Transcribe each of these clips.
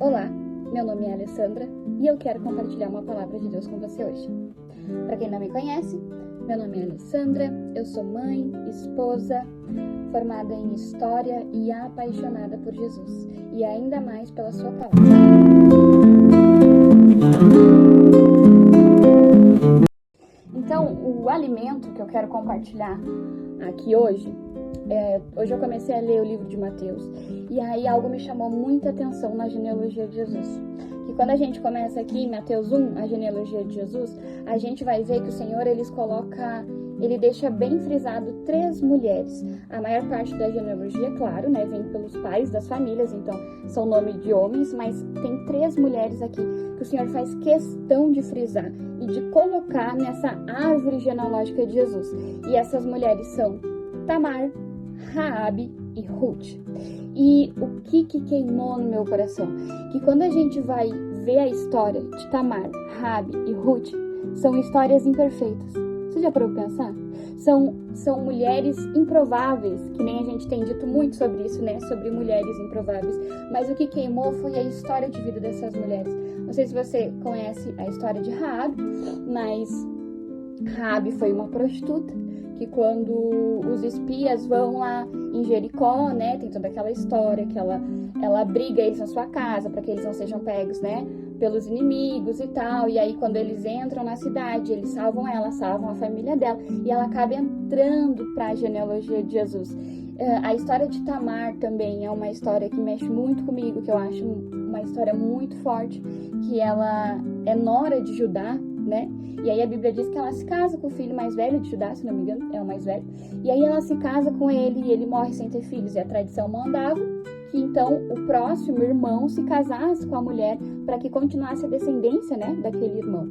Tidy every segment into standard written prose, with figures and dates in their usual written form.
Olá, meu nome é Alessandra e eu quero compartilhar uma palavra de Deus com você hoje. Para quem não me conhece, meu nome é Alessandra, eu sou mãe, esposa, formada em História e apaixonada por Jesus e ainda mais pela sua palavra. Então, o alimento que eu quero compartilhar aqui hoje eu comecei a ler o livro de Mateus e aí algo me chamou muita atenção na genealogia de Jesus. Que quando a gente começa aqui em Mateus 1, a genealogia de Jesus, a gente vai ver que o Senhor ele deixa bem frisado 3 mulheres. A maior parte da genealogia, claro, vem pelos pais das famílias, então são nome de homens, mas tem 3 mulheres aqui que o Senhor faz questão de frisar e de colocar nessa árvore genealógica de Jesus. E essas mulheres são Tamar, Raabe e Ruth. E o que queimou no meu coração? Que quando a gente vai ver a história de Tamar, Raabe e Ruth, são histórias imperfeitas. Você já parou para pensar? São mulheres improváveis, que nem a gente tem dito muito sobre isso, sobre mulheres improváveis. Mas o que queimou foi a história de vida dessas mulheres. Não sei se você conhece a história de Raabe, mas Raabe foi uma prostituta, que quando os espias vão lá em Jericó, tem toda aquela história que ela abriga eles na sua casa para que eles não sejam pegos, pelos inimigos e tal. E aí quando eles entram na cidade, eles salvam ela, salvam a família dela e ela acaba entrando para a genealogia de Jesus. A história de Tamar também é uma história que mexe muito comigo, que eu acho uma história muito forte, que ela é nora de Judá, E aí a Bíblia diz que ela se casa com o filho mais velho de Judá, se não me engano, é o mais velho. E aí ela se casa com ele e ele morre sem ter filhos. E a tradição mandava que então o próximo irmão se casasse com a mulher para que continuasse a descendência, daquele irmão.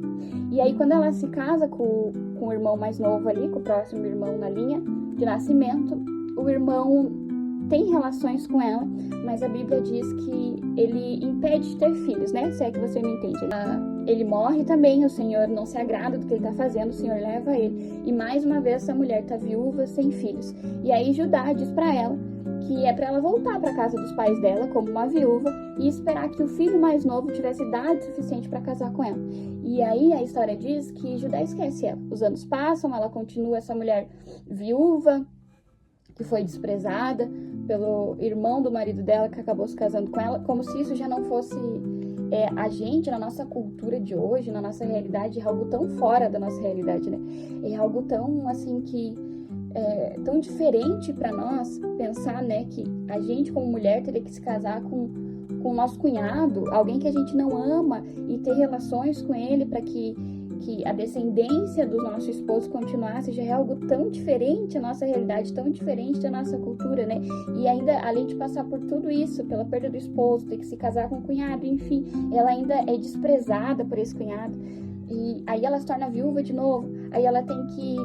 E aí quando ela se casa com o irmão mais novo ali, com o próximo irmão na linha de nascimento, o irmão tem relações com ela, mas a Bíblia diz que ele impede de ter filhos, se é que você me entende. Ele morre também, o Senhor não se agrada do que ele está fazendo, o Senhor leva ele. E mais uma vez essa mulher está viúva, sem filhos. E aí Judá diz para ela que é para ela voltar para a casa dos pais dela como uma viúva e esperar que o filho mais novo tivesse idade suficiente para casar com ela. E aí a história diz que Judá esquece ela. Os anos passam, ela continua essa mulher viúva, que foi desprezada pelo irmão do marido dela, que acabou se casando com ela, como se isso já não fosse a gente, na nossa cultura de hoje, na nossa realidade, é algo tão fora da nossa realidade, É algo tão, tão diferente para nós pensar, que a gente como mulher teria que se casar com o nosso cunhado, alguém que a gente não ama, e ter relações com ele para que a descendência do nosso esposo continuasse. Já é algo tão diferente, a nossa realidade tão diferente da nossa cultura, E ainda, além de passar por tudo isso, pela perda do esposo, ter que se casar com o cunhado, enfim, ela ainda é desprezada por esse cunhado. E aí ela se torna viúva de novo, aí ela tem que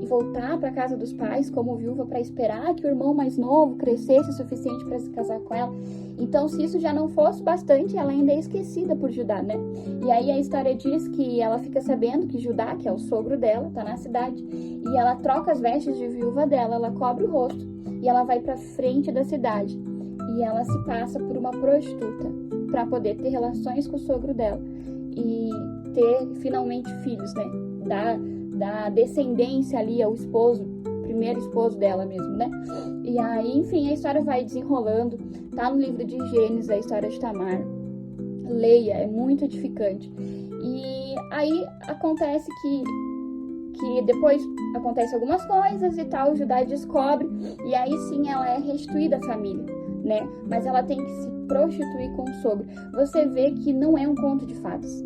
voltar para a casa dos pais como viúva para esperar que o irmão mais novo crescesse o suficiente para se casar com ela. Então, se isso já não fosse bastante, ela ainda é esquecida por Judá, E aí a história diz que ela fica sabendo que Judá, que é o sogro dela, está na cidade, e ela troca as vestes de viúva dela, ela cobre o rosto e ela vai para frente da cidade e ela se passa por uma prostituta para poder ter relações com o sogro dela e ter finalmente filhos, da descendência ali ao esposo, primeiro esposo dela mesmo, E aí, enfim, a história vai desenrolando. Tá no livro de Gênesis, a história de Tamar. Leia, é muito edificante. E aí acontece que depois acontecem algumas coisas e tal, Judá descobre, e aí sim ela é restituída à família, Mas ela tem que se prostituir com o sogro. Você vê que não é um conto de fadas.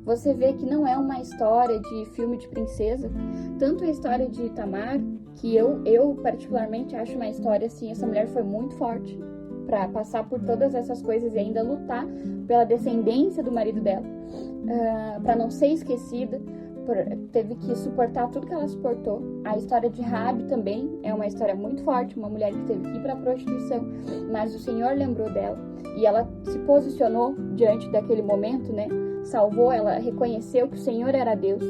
Você vê que não é uma história de filme de princesa. Tanto a história de Tamar, que eu particularmente acho uma história assim, essa mulher foi muito forte para passar por todas essas coisas e ainda lutar pela descendência do marido dela, para não ser esquecida, teve que suportar tudo que ela suportou. A história de Raabe também é uma história muito forte, uma mulher que teve que ir para a prostituição, mas o Senhor lembrou dela e ela se posicionou diante daquele momento, salvou, ela reconheceu que o Senhor era Deus.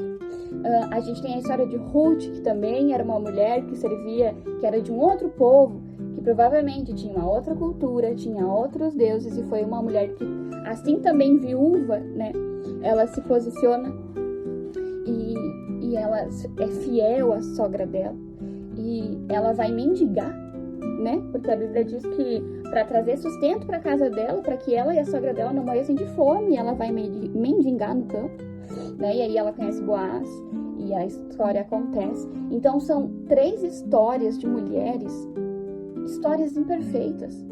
A gente tem a história de Ruth, que também era uma mulher que servia, que era de um outro povo, que que provavelmente tinha uma outra cultura, tinha outros deuses, e foi uma mulher que, assim também viúva, né, ela se posiciona e ela é fiel à sogra dela, e ela vai mendigar, né, porque a Bíblia diz que para trazer sustento para a casa dela, para que ela e a sogra dela não morressem de fome, ela vai mendigar no campo, né, e aí ela conhece Boaz, e a história acontece. Então são 3 histórias de mulheres, histórias imperfeitas,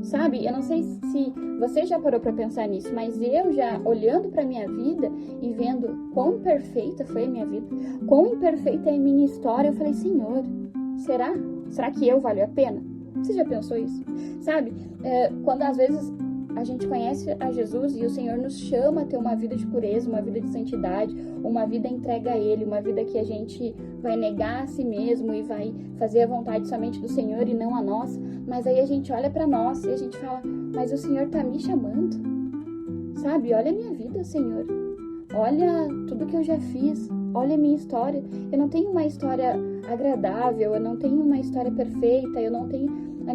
sabe? Eu não sei se você já parou para pensar nisso, mas eu já, olhando para minha vida e vendo quão imperfeita foi a minha vida, quão imperfeita é a minha história, eu falei, Senhor, será que eu valho a pena? Você já pensou isso? Sabe? Quando às vezes a gente conhece a Jesus e o Senhor nos chama a ter uma vida de pureza, uma vida de santidade, uma vida entregue a Ele, uma vida que a gente vai negar a si mesmo e vai fazer a vontade somente do Senhor e não a nossa. Mas aí a gente olha para nós e a gente fala, mas o Senhor tá me chamando, sabe? Olha a minha vida, Senhor. Olha tudo que eu já fiz. Olha a minha história. Eu não tenho uma história agradável, eu não tenho uma história perfeita, eu não tenho...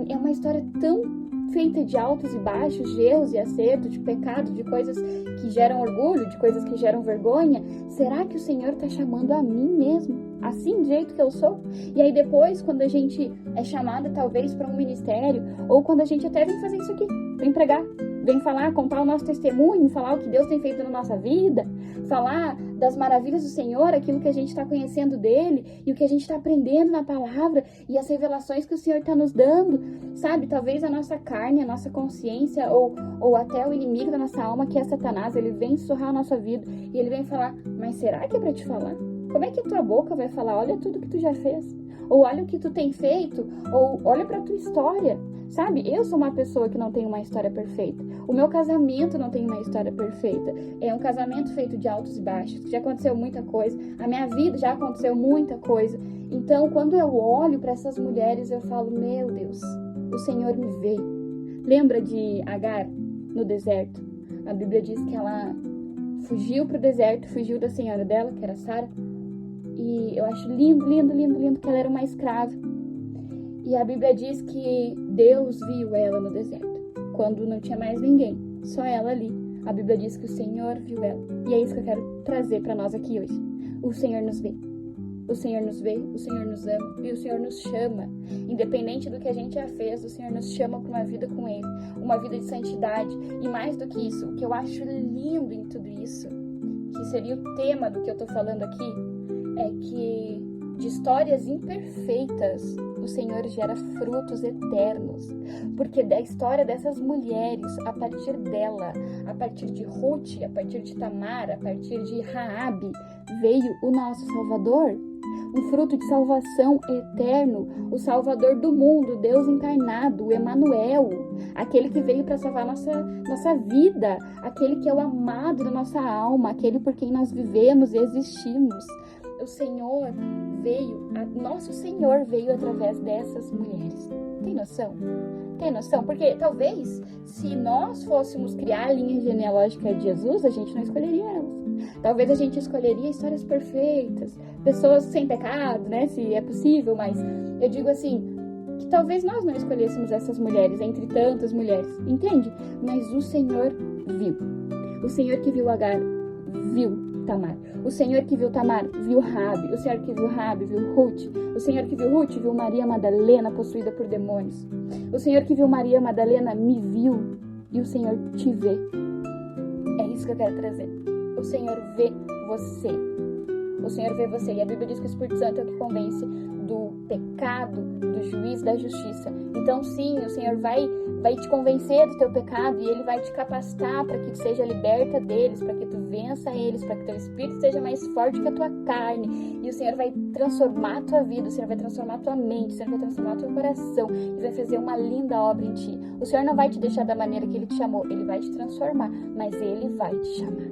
É uma história tão feita de altos e baixos, de erros e acertos, de pecado, de coisas que geram orgulho, de coisas que geram vergonha. Será que o Senhor está chamando a mim mesmo, assim, do jeito que eu sou? E aí depois, quando a gente é chamada talvez para um ministério, ou quando a gente até vem fazer isso aqui, vem pregar, vem falar, contar o nosso testemunho, falar o que Deus tem feito na nossa vida, falar das maravilhas do Senhor, aquilo que a gente está conhecendo dele e o que a gente está aprendendo na palavra e as revelações que o Senhor está nos dando, sabe? Talvez a nossa carne, a nossa consciência ou até o inimigo da nossa alma, que é Satanás, ele vem surrar a nossa vida e ele vem falar, mas será que é para te falar? Como é que a tua boca vai falar, olha tudo que tu já fez? Ou olha o que tu tem feito? Ou olha pra tua história? Sabe, eu sou uma pessoa que não tem uma história perfeita. O meu casamento não tem uma história perfeita. É um casamento feito de altos e baixos. Já aconteceu muita coisa. A minha vida já aconteceu muita coisa. Então, quando eu olho para essas mulheres, eu falo, meu Deus, o Senhor me vê. Lembra de Agar no deserto? A Bíblia diz que ela fugiu pro deserto, fugiu da senhora dela, que era Sara. E eu acho lindo, lindo, lindo, lindo que ela era uma escrava. E a Bíblia diz que Deus viu ela no deserto, quando não tinha mais ninguém, só ela ali. A Bíblia diz que o Senhor viu ela. E é isso que eu quero trazer para nós aqui hoje. O Senhor nos vê. O Senhor nos vê, o Senhor nos ama e o Senhor nos chama. Independente do que a gente já fez, o Senhor nos chama para uma vida com Ele, uma vida de santidade. E mais do que isso, o que eu acho lindo em tudo isso, que seria o tema do que eu tô falando aqui, é que de histórias imperfeitas o Senhor gera frutos eternos, porque da história dessas mulheres, a partir dela, a partir de Ruth, a partir de Tamar, a partir de Raabe, veio o nosso Salvador, um fruto de salvação eterno, o Salvador do mundo, Deus encarnado, o Emanuel, aquele que veio para salvar nossa vida, aquele que é o amado da nossa alma, aquele por quem nós vivemos e existimos. O Senhor veio, nosso Senhor veio através dessas mulheres. Tem noção? Tem noção? Porque talvez, se nós fôssemos criar a linha genealógica de Jesus, a gente não escolheria elas. Talvez a gente escolheria histórias perfeitas, pessoas sem pecado, né? Se é possível, mas eu digo assim, que talvez nós não escolhêssemos essas mulheres, entre tantas mulheres, entende? Mas o Senhor viu. O Senhor que viu Agar, viu Tamar. O Senhor que viu Tamar, viu Raabe. O Senhor que viu Raabe, viu Ruth. O Senhor que viu Ruth, viu Maria Madalena possuída por demônios. O Senhor que viu Maria Madalena, me viu. E o Senhor te vê. É isso que eu quero trazer. O Senhor vê você. O Senhor vê você. E a Bíblia diz que o Espírito Santo é o que convence do pecado, do juízo, da justiça. Então sim, o Senhor vai te convencer do teu pecado e Ele vai te capacitar para que tu seja liberta deles, para que tu vença eles, para que teu espírito seja mais forte que a tua carne. E o Senhor vai transformar a tua vida, o Senhor vai transformar a tua mente, o Senhor vai transformar o teu coração e vai fazer uma linda obra em ti. O Senhor não vai te deixar da maneira que Ele te chamou, Ele vai te transformar, mas Ele vai te chamar.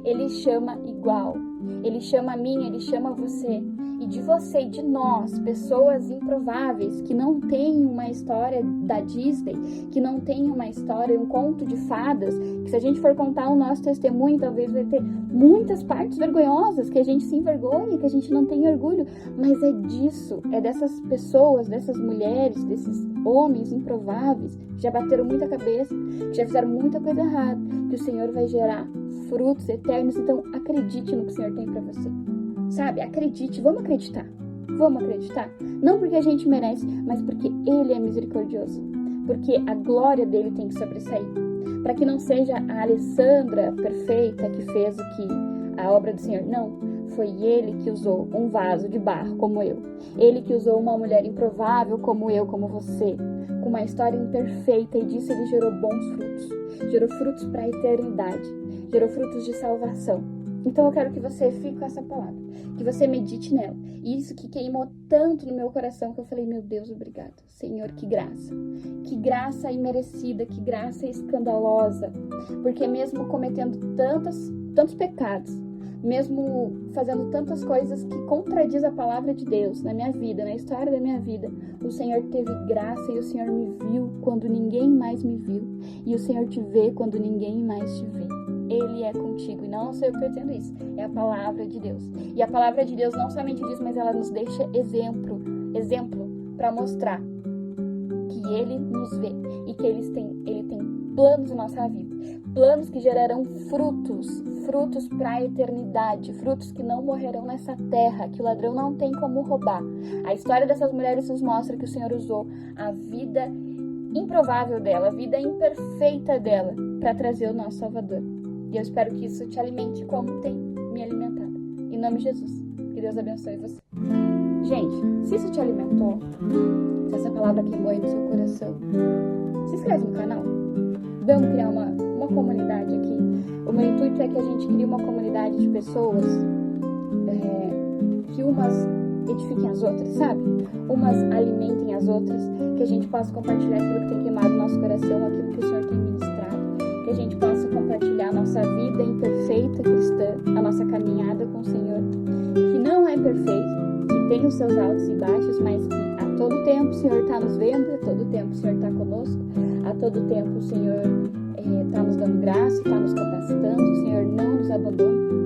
Ele chama igual. Ele chama a mim, Ele chama você. E de você e de nós, pessoas improváveis, que não têm uma história da Disney, que não têm uma história, um conto de fadas, que se a gente for contar o nosso testemunho, talvez vai ter muitas partes vergonhosas, que a gente se envergonha, que a gente não tem orgulho. Mas é disso, é dessas pessoas, dessas mulheres, desses homens improváveis, que já bateram muita cabeça, que já fizeram muita coisa errada, que o Senhor vai gerar frutos eternos. Então, acredite no que o Senhor tem para você. Sabe? Acredite, vamos acreditar. Vamos acreditar. Não porque a gente merece, mas porque Ele é misericordioso. Porque a glória dele tem que sobressair. Para que não seja a Alessandra perfeita que fez a obra do Senhor. Não. Foi Ele que usou um vaso de barro como eu. Ele que usou uma mulher improvável como eu, como você. Com uma história imperfeita, e disso Ele gerou bons frutos. Gerou frutos para a eternidade. Gerou frutos de salvação. Então eu quero que você fique com essa palavra. Que você medite nela. E isso que queimou tanto no meu coração que eu falei, meu Deus, obrigado. Senhor, que graça. Que graça imerecida, que graça escandalosa. Porque mesmo cometendo tantos pecados, mesmo fazendo tantas coisas que contradiz a palavra de Deus na minha vida, na história da minha vida, o Senhor teve graça e o Senhor me viu quando ninguém mais me viu. E o Senhor te vê quando ninguém mais te vê. Ele é contigo. E não sou eu que estou dizendo isso. É a palavra de Deus. E a palavra de Deus não somente diz, mas ela nos deixa exemplo para mostrar que Ele nos vê e que Ele tem planos na nossa vida. Planos que gerarão frutos para a eternidade, frutos que não morrerão nessa terra, que o ladrão não tem como roubar. A história dessas mulheres nos mostra que o Senhor usou a vida improvável dela, a vida imperfeita dela, para trazer o nosso Salvador. E eu espero que isso te alimente como tem me alimentado. Em nome de Jesus, que Deus abençoe você. Gente, se isso te alimentou, se essa palavra queimou aí no seu coração, se inscreve no canal. Vamos criar uma comunidade aqui. O meu intuito é que a gente crie uma comunidade de pessoas que umas edifiquem as outras, sabe? Umas alimentem as outras, que a gente possa compartilhar aquilo que tem queimado no nosso coração, aquilo que o Senhor tem ministrado, que a gente possa compartilhar a nossa vida imperfeita cristã, a nossa caminhada com o Senhor, que não é perfeito, que tem os seus altos e baixos, mas que a todo tempo o Senhor está nos vendo, a todo tempo o Senhor está conosco, a todo tempo o Senhor está nos dando graça, está nos capacitando, o Senhor não nos abandona.